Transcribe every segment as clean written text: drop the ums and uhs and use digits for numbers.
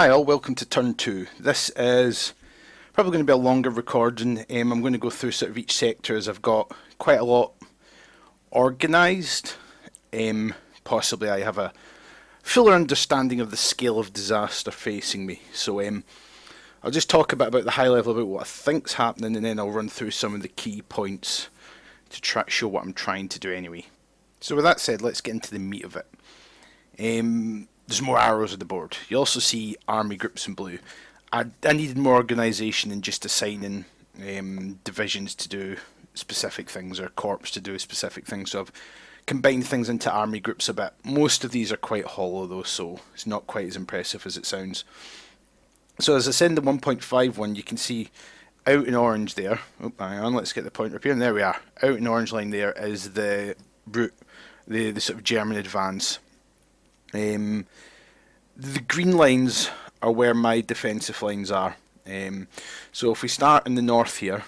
Hi all, welcome to turn 2. This is probably going to be a longer recording. I'm going to go through sort of each sector as I've got quite a lot organised. Possibly I have a fuller understanding of the scale of disaster facing me. So I'll just talk about the high level about what I think's happening, and then I'll run through some of the key points to show what I'm trying to do anyway. So with that said, let's get into the meat of it. There's more arrows on the board. You also see army groups in blue. I needed more organisation than just assigning divisions to do specific things or corps to do specific things. So I've combined things into army groups a bit. Most of these are quite hollow though, so it's not quite as impressive as it sounds. So as I said in the 1.5 one, you can see out in orange there. Oh, hang on, let's get the pointer up here. And there we are. Out in orange line there is the route, the sort of German advance. The green lines are where my defensive lines are. So if we start in the north here,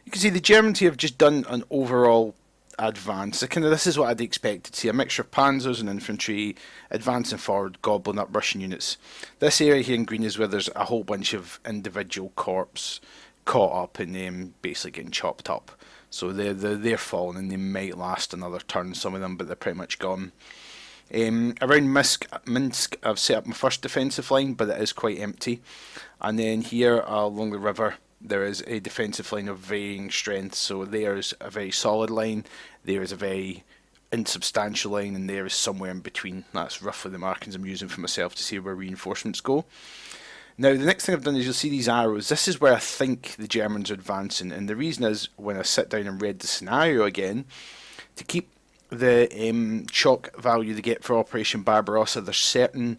you can see the Germans here have just done an overall advance. This is what I'd expect to see, a mixture of panzers and infantry advancing forward, gobbling up Russian units. This area here in green is where there's a whole bunch of individual corps caught up and basically getting chopped up. So they're falling, and they might last another turn, some of them, but they're pretty much gone. Around Minsk, I've set up my first defensive line, but it is quite empty. And then here along the river, there is a defensive line of varying strength. So there's a very solid line, there is a very insubstantial line, and there is somewhere in between. That's roughly the markings I'm using for myself to see where reinforcements go. Now, the next thing I've done is you'll see these arrows. This is where I think the Germans are advancing, and the reason is when I sit down and read the scenario again, to keep the shock value they get for Operation Barbarossa, there's certain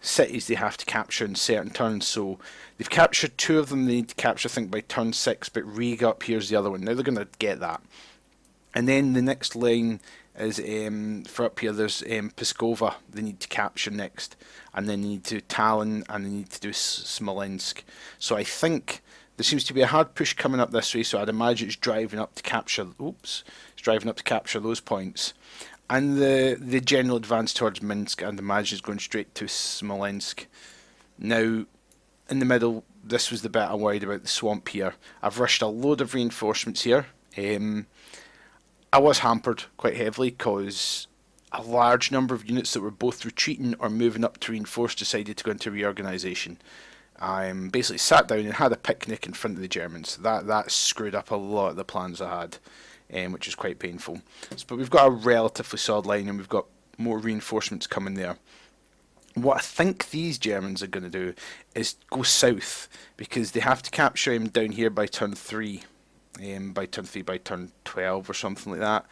cities they have to capture in certain turns. So they've captured 2 of them they need to capture, I think, by turn 6, but Riga up here's the other one. Now they're going to get that. And then the next line is for up here, there's Pskova they need to capture next, and then they need to do Tallinn, and they need to do Smolensk. So I think there seems to be a hard push coming up this way, so I'd imagine it's driving up to capture. It's driving up to capture those points, and the general advance towards Minsk, and imagine is going straight to Smolensk. Now, in the middle, this was the bit I worried about, the swamp here. I've rushed a load of reinforcements here. I was hampered quite heavily because a large number of units that were both retreating or moving up to reinforce decided to go into reorganisation. I basically sat down and had a picnic in front of the Germans. That screwed up a lot of the plans I had, which is quite painful. But we've got a relatively solid line, and we've got more reinforcements coming there. What I think these Germans are going to do is go south, because they have to capture him down here by turn 3. By turn 12 or something like that.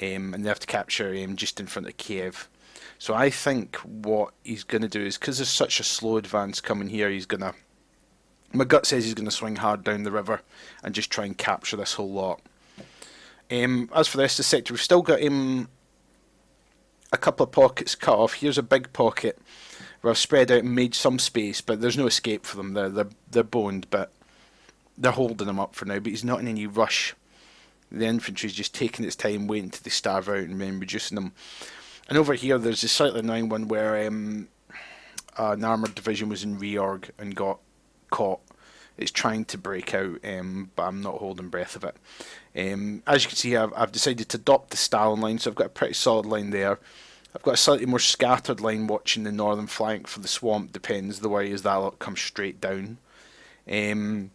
And they have to capture him just in front of Kiev. So I think what he's going to do is, because there's such a slow advance coming here, my gut says he's going to swing hard down the river and just try and capture this whole lot. As for the rest of the sector, we've still got a couple of pockets cut off. Here's a big pocket where I've spread out and made some space, but there's no escape for them. They're boned, but they're holding him up for now, but he's not in any rush. The infantry's just taking its time, waiting till they starve out and then reducing them. And over here, there's a slightly annoying one where an armoured division was in reorg and got caught. It's trying to break out, but I'm not holding breath of it. As you can see, I've decided to adopt the Stalin line, so I've got a pretty solid line there. I've got a slightly more scattered line watching the northern flank for the swamp. Depends. The worry is that lot comes straight down. And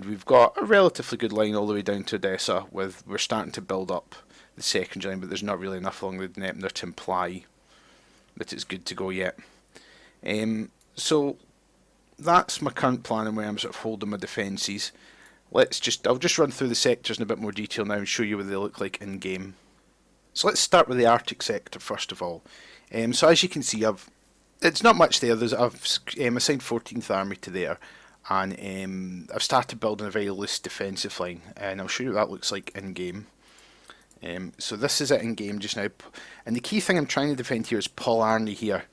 we've got a relatively good line all the way down to Odessa. We're starting to build up the secondary line, but there's not really enough along the Dnieper to imply that it's good to go yet. So that's my current plan and where I'm sort of holding my defences. I'll just run through the sectors in a bit more detail now and show you what they look like in game. So let's start with the Arctic sector first of all. So as you can see, it's not much there. I've assigned 14th Army to there, and I've started building a very loose defensive line, and I'll show you what that looks like in game. So this is it in game just now, and the key thing I'm trying to defend here is Polarny here,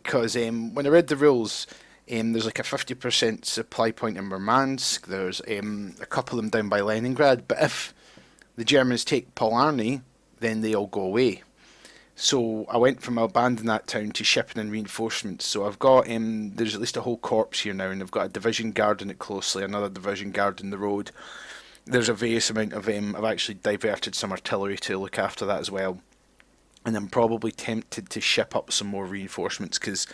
because when I read the rules, there's like a 50% supply point in Murmansk, there's a couple of them down by Leningrad, but if the Germans take Polarny, then they all go away. So I went from abandoning that town to shipping in reinforcements. So I've got there's at least a whole corps here now, and I've got a division guarding it closely, another division guarding the road. There's a various amount of I've actually diverted some artillery to look after that as well, and I'm probably tempted to ship up some more reinforcements because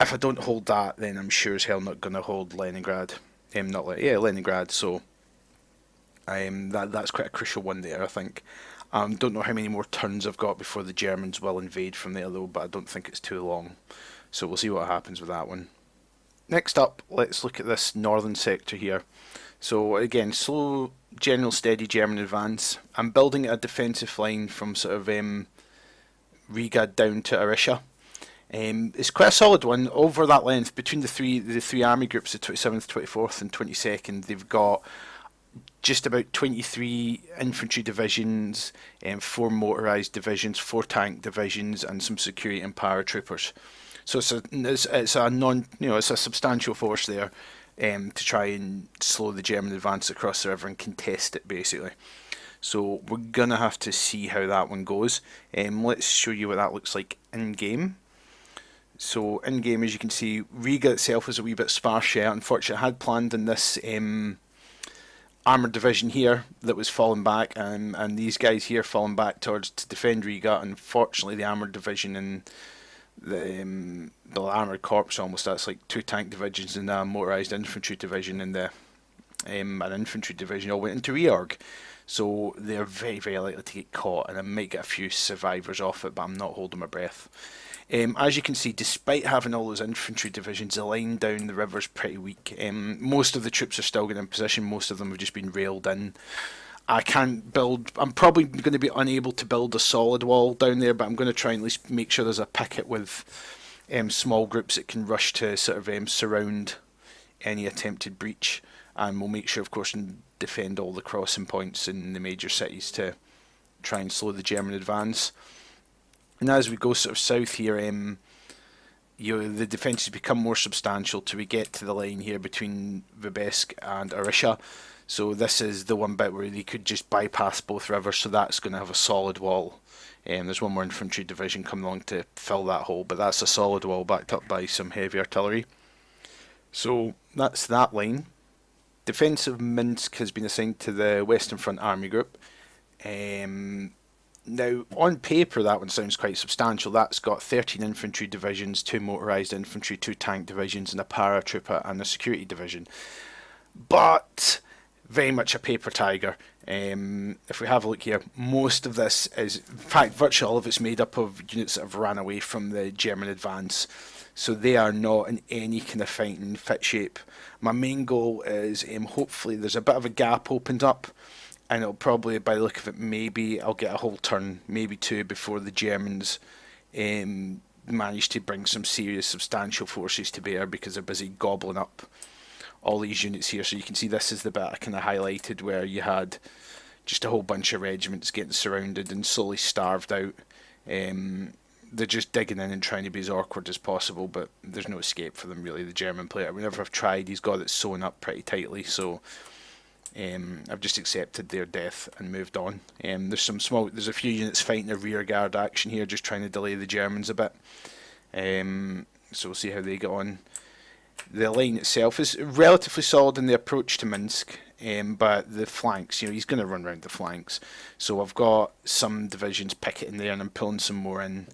if I don't hold that, then I'm sure as hell not going to hold Leningrad. Leningrad. So that's quite a crucial one there, I think. Don't know how many more turns I've got before the Germans will invade from there though, but I don't think it's too long. So we'll see what happens with that one. Next up, let's look at this northern sector here. So again, slow, general, steady German advance. I'm building a defensive line from sort of Riga down to Arisha. It's quite a solid one over that length between the three army groups, the 27th, 24th, and 22nd. They've got just about 23 infantry divisions, 4 motorised divisions, 4 tank divisions, and some security and paratroopers. So it's a substantial force there to try and slow the German advance across the river and contest it basically. So we're gonna have to see how that one goes. Let's show you what that looks like in game. So in game, as you can see, Riga itself is a wee bit sparse yet. Unfortunately, I had planned on this armoured division here that was falling back, and these guys here falling back towards to defend Riga. Unfortunately, the armoured division and the armoured corps almost, that's like 2 tank divisions and a motorised infantry division and an infantry division all went into reorg. So they're very, very likely to get caught, and I might get a few survivors off it, but I'm not holding my breath. As you can see, despite having all those infantry divisions, the line down the river is pretty weak. Most of the troops are still getting in position, most of them have just been railed in. I'm probably going to be unable to build a solid wall down there, but I'm going to try and at least make sure there's a picket with small groups that can rush to sort of surround any attempted breach. And we'll make sure, of course, and defend all the crossing points in the major cities to try and slow the German advance. And as we go sort of south here, the defences become more substantial till we get to the line here between Vibesk and Arisha. So this is the one bit where they could just bypass both rivers, so that's going to have a solid wall. There's one more infantry division coming along to fill that hole, but that's a solid wall backed up by some heavy artillery. So that's that line. Defence of Minsk has been assigned to the Western Front Army Group. Now, on paper, that one sounds quite substantial. That's got 13 infantry divisions, 2 motorised infantry, 2 tank divisions, and a paratrooper and a security division. But very much a paper tiger. If we have a look here, most of this is, in fact, virtually all of it's made up of units that have ran away from the German advance. So they are not in any kind of fighting fit shape. My main goal is hopefully there's a bit of a gap opened up, and it'll probably, by the look of it, maybe I'll get a whole turn, maybe 2, before the Germans manage to bring some serious substantial forces to bear, because they're busy gobbling up all these units here. So you can see this is the bit I kind of highlighted where you had just a whole bunch of regiments getting surrounded and slowly starved out. They're just digging in and trying to be as awkward as possible, but there's no escape for them really. The German player, whenever I've tried, he's got it sewn up pretty tightly, so I've just accepted their death and moved on. There's a few units fighting a rear guard action here, just trying to delay the Germans a bit. So we'll see how they get on. The line itself is relatively solid in the approach to Minsk, but the flanks, he's going to run around the flanks. So I've got some divisions picketing there, and I'm pulling some more in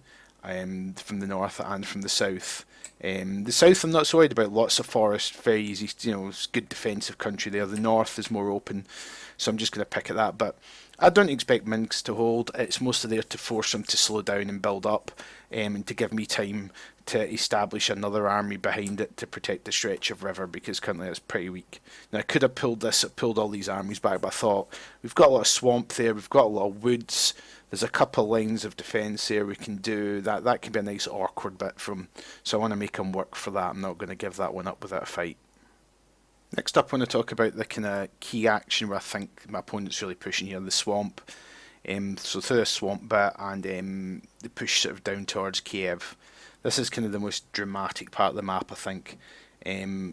from the north and from the south. The south I'm not so worried about, lots of forest, very easy, it's good defensive country there. The north is more open, so I'm just going to pick at that, but I don't expect Minsk to hold. It's mostly there to force them to slow down and build up, and to give me time to establish another army behind it to protect the stretch of river, because currently it's pretty weak. Now I could have pulled all these armies back, but I thought we've got a lot of swamp there, we've got a lot of woods, there's a couple of lines of defence there we can do. That can be a nice awkward bit so I want to make them work for that. I'm not going to give that one up without a fight. Next up, I want to talk about the kind of key action where I think my opponent's really pushing here, the swamp. So through the swamp bit and the push sort of down towards Kiev. This is kind of the most dramatic part of the map, I think.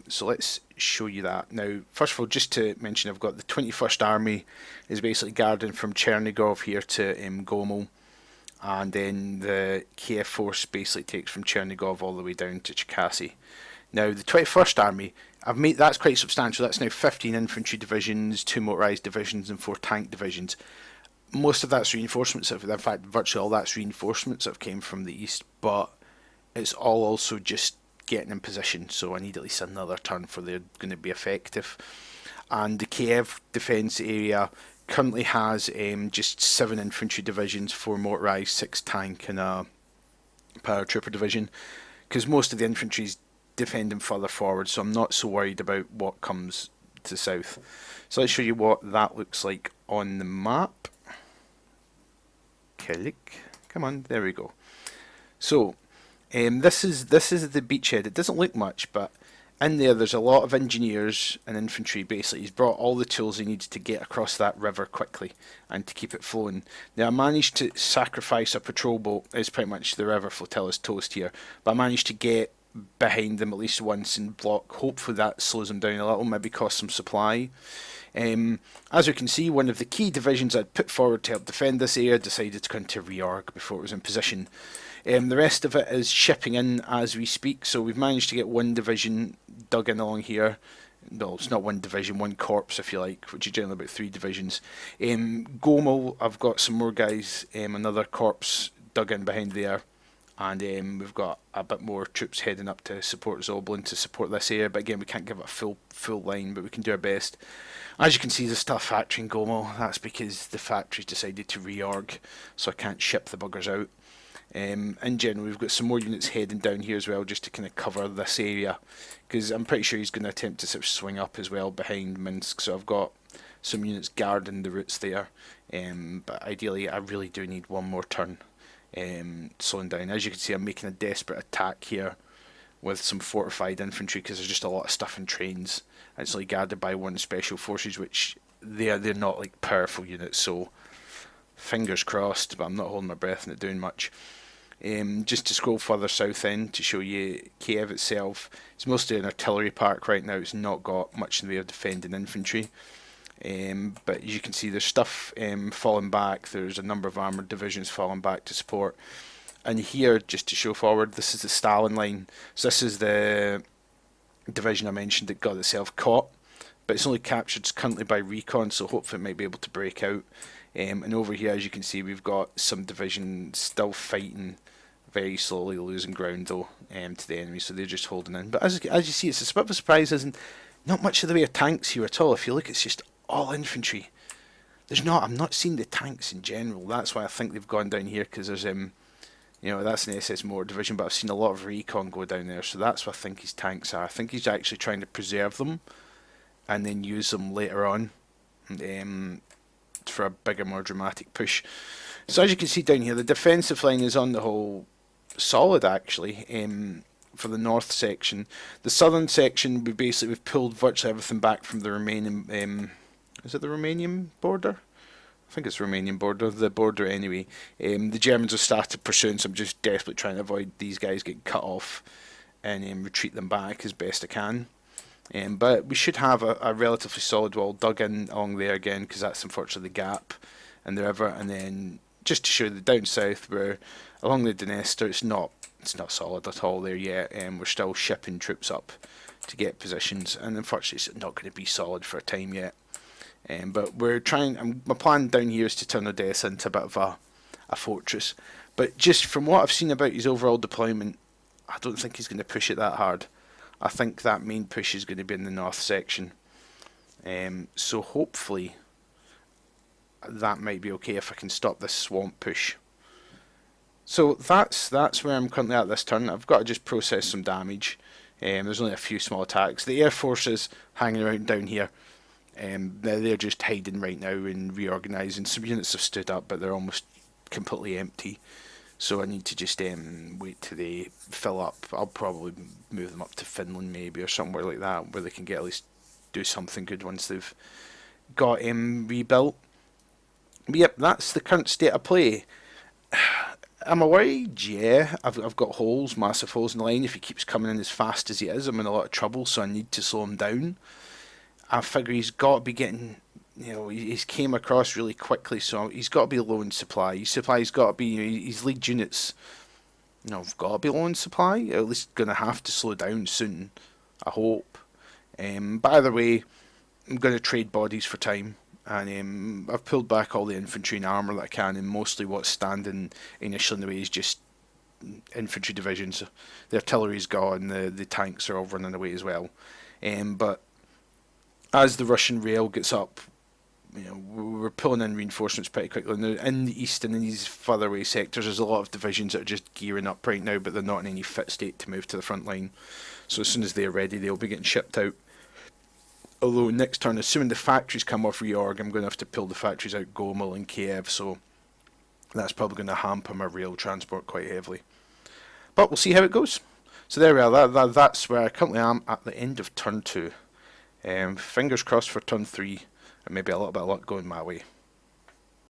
So let's show you that. Now, first of all, just to mention, I've got the 21st Army is basically guarding from Chernigov here to Gomel. and then the Kiev force basically takes from Chernigov all the way down to Cherkasy. Now the 21st Army, that's quite substantial. That's now 15 infantry divisions, 2 motorised divisions, and 4 tank divisions. Most of that's reinforcements. In fact, virtually all that's reinforcements that have came from the east, but it's all also just getting in position. So I need at least another turn for they're going to be effective. And the Kiev defence area currently has just 7 infantry divisions, 4 motorised, 6 tank, and a paratrooper division, because most of the infantry's defending further forward, so I'm not so worried about what comes to the south. So let's show you what that looks like on the map. Click. Come on, there we go. So this is the beachhead. It doesn't look much, but in there's a lot of engineers and infantry. Basically, he's brought all the tools he needs to get across that river quickly and to keep it flowing. Now I managed to sacrifice a patrol boat. It's pretty much the river flotilla's toast here, but I managed to get behind them at least once and block. Hopefully that slows them down a little, maybe cost some supply. As we can see, one of the key divisions I'd put forward to help defend this area decided to go into reorg before it was in position. The rest of it is shipping in as we speak, so we've managed to get one division dug in along here. No, it's not one division, one corps if you like, which is generally about 3 divisions. Gomel, I've got some more guys, another corps dug in behind there. And we've got a bit more troops heading up to support Zoblin to support this area. But again, we can't give it a full line, but we can do our best. As you can see, there's still a factory in Gomel. That's because the factory's decided to reorg, so I can't ship the buggers out. In general, we've got some more units heading down here as well, just to kind of cover this area, because I'm pretty sure he's going to attempt to sort of swing up as well behind Minsk. So I've got some units guarding the routes there. But ideally, I really do need one more turn. Slowing down. As you can see, I'm making a desperate attack here with some fortified infantry, because there's just a lot of stuff in trains. And it's only guarded by 1 special forces, which they're not like powerful units, so fingers crossed, but I'm not holding my breath and it doing much. Just to scroll further south in to show you Kiev itself, it's mostly an artillery park right now. It's not got much in the way of defending infantry. But as you can see, there's stuff falling back. There's a number of armoured divisions falling back to support. And here, just to show forward, this is the Stalin line. So this is the division I mentioned that got itself caught, but it's only captured currently by recon, so hopefully it might be able to break out. And over here, as you can see, we've got some divisions still fighting, very slowly losing ground though to the enemy, so they're just holding in. But as you see, it's a bit of a surprise, isn't not much of the way of tanks here at all. If you look, it's just all infantry. I'm not seeing the tanks in general. That's why I think they've gone down here, because there's that's an SS Motor division, but I've seen a lot of recon go down there, so that's what I think his tanks are. I think he's actually trying to preserve them and then use them later on for a bigger, more dramatic push. So as you can see down here, the defensive line is on the whole solid actually. For the north section, the southern section, we've pulled virtually everything back from the Romanian. Is it the Romanian border? I think it's Romanian border. The border anyway. The Germans have started pursuing, so I'm just desperately trying to avoid these guys getting cut off and retreat them back as best I can. But we should have a relatively solid wall dug in along there again, because that's unfortunately the gap in the river. And then just to show the down south, where along the Dniester, it's not solid at all there yet, and we're still shipping troops up to get positions, and unfortunately it's not going to be solid for a time yet. But we're trying. My plan down here is to turn Odessa into a bit of a fortress. But just from what I've seen about his overall deployment, I don't think he's going to push it that hard. I think that main push is going to be in the north section. So hopefully that might be okay if I can stop this swamp push. So that's where I'm currently at this turn. I've got to just process some damage. There's only a few small attacks. The air forces hanging around down here. They're just hiding right now and reorganising. Some units have stood up, but they're almost completely empty. So I need to just wait till they fill up. I'll probably move them up to Finland maybe, or somewhere like that, where they can get at least do something good once they've got rebuilt. But yep, that's the current state of play. Am I worried? Yeah, I've got holes, massive holes in the line. If he keeps coming in as fast as he is, I'm in a lot of trouble, so I need to slow him down. I figure he's got to be getting he's came across really quickly, so he's got to be low in supply. His supply's got to be, his lead units, have got to be low in supply. At least going to have to slow down soon, I hope. But either way, I'm going to trade bodies for time, and I've pulled back all the infantry and armour that I can, and mostly what's standing initially in the way is just infantry divisions. The artillery's gone, the tanks are all running away as well. But as the Russian rail gets up, we're pulling in reinforcements pretty quickly. And in the east and in these further away sectors, there's a lot of divisions that are just gearing up right now, but they're not in any fit state to move to the front line. So as soon as they're ready, they'll be getting shipped out. Although next turn, assuming the factories come off reorg, I'm going to have to pull the factories out Gomel and Kiev, so that's probably going to hamper my rail transport quite heavily. But we'll see how it goes. So there we are, that's where I currently am at the end of turn 2. Fingers crossed for turn 3, and maybe a little bit of luck going my way.